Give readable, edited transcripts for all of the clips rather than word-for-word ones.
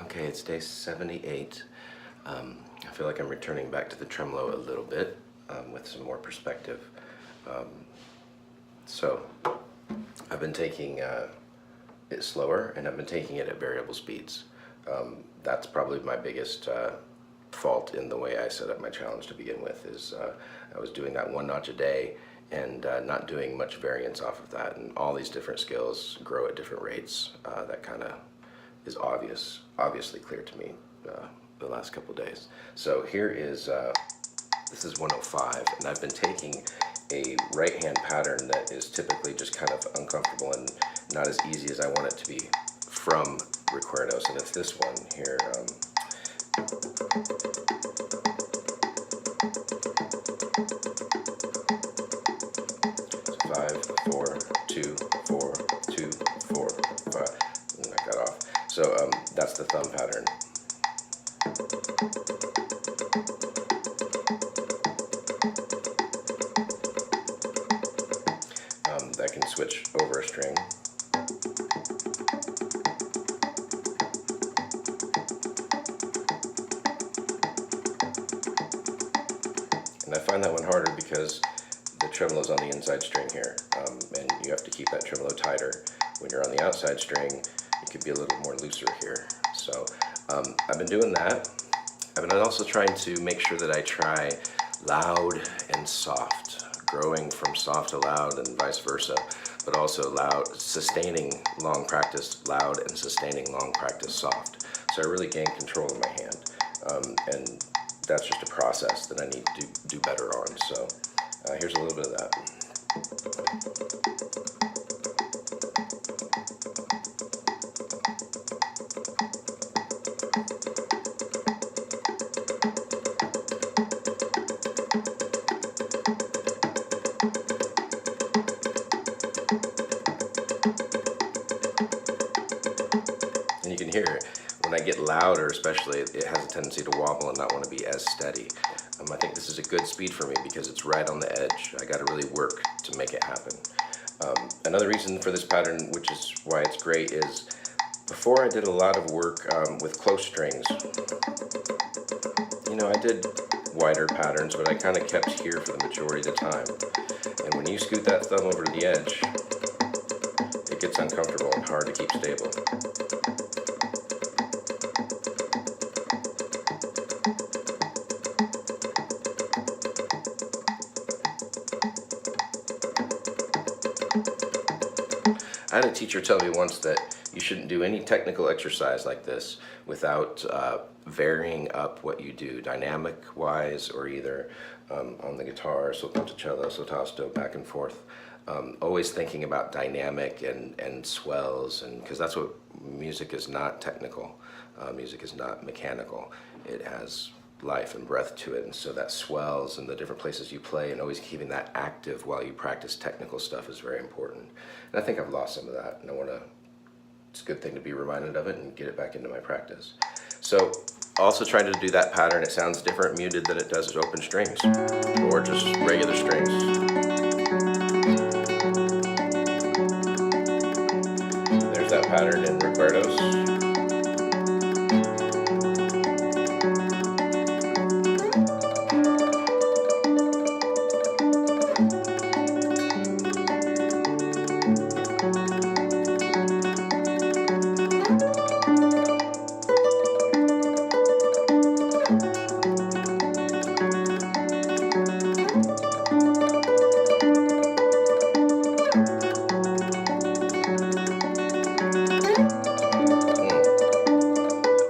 Okay, it's day 78. I feel like I'm returning back to the tremolo a little bit with some more perspective. So I've been taking it slower, and I've been taking it at variable speeds. That's probably my biggest fault in the way I set up my challenge to begin with, is I was doing that one notch a day and not doing much variance off of that, and all these different scales grow at different rates. That kind of is obviously clear to me the last couple days. So here is, this is 105, and I've been taking a right hand pattern that is typically just kind of uncomfortable and not as easy as I want it to be from recuerdos, and it's this one here. 5, 4, 2, 4, 2, 4, 5, and I got off. So that's the thumb pattern. That can switch over a string. And I find that one harder because the tremolo's on the inside string here, and you have to keep that tremolo tighter. When you're on the outside string, it could be a little more looser here. So I've been doing that. I've been also trying to make sure that I try loud and soft, growing from soft to loud and vice versa, but also loud, sustaining long practice loud and sustaining long practice soft. So I really gain control of my hand, and that's just a process that I need to do better on. So here's a little bit of that. And you can hear it. When I get louder, especially, it has a tendency to wobble and not want to be as steady. I think this is a good speed for me because it's right on the edge. I got to really work to make it happen. Another reason for this pattern, which is why it's great, is before I did a lot of work with close strings. You know, I did wider patterns, but I kind of kept here for the majority of the time. And when you scoot that thumb over to the edge, it gets uncomfortable and hard to keep stable. I had a teacher tell me once that you shouldn't do any technical exercise like this without varying up what you do dynamic-wise, or either on the guitar, solfeggio, sotasto, back and forth. Always thinking about dynamic and swells, and because that's what music is. Not technical. Music is not mechanical. It has life and breath to it, and so that swells and the different places you play, and always keeping that active while you practice technical stuff is very important. And I think I've lost some of that, and it's a good thing to be reminded of it and get it back into my practice. So also trying to do that pattern, it sounds different muted than it does as open strings or just regular strings. There's that pattern in recuerdos.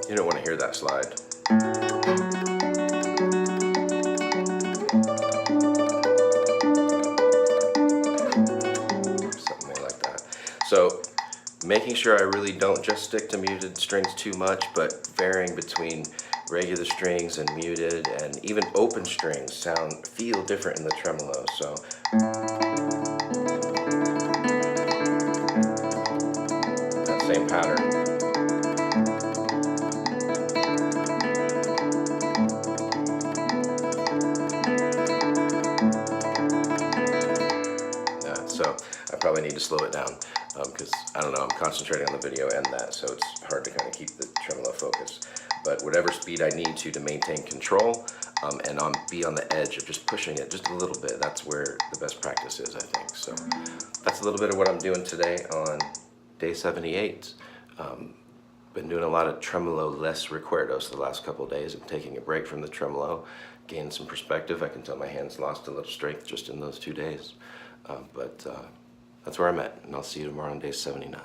You don't want to hear that slide. Something like that. So making sure I really don't just stick to muted strings too much, but varying between regular strings and muted, and even open strings feel different in the tremolo. So that same pattern. So I probably need to slow it down because I don't know, I'm concentrating on the video and that, so it's hard to kind of keep the tremolo focus. But whatever speed I need to maintain control, and be on the edge of just pushing it just a little bit. That's where the best practice is, I think. So that's a little bit of what I'm doing today on day 78. Been doing a lot of tremolo less recuerdos the last couple of days. I'm taking a break from the tremolo, gaining some perspective. I can tell my hands lost a little strength just in those 2 days. But that's where I'm at, and I'll see you tomorrow on day 79.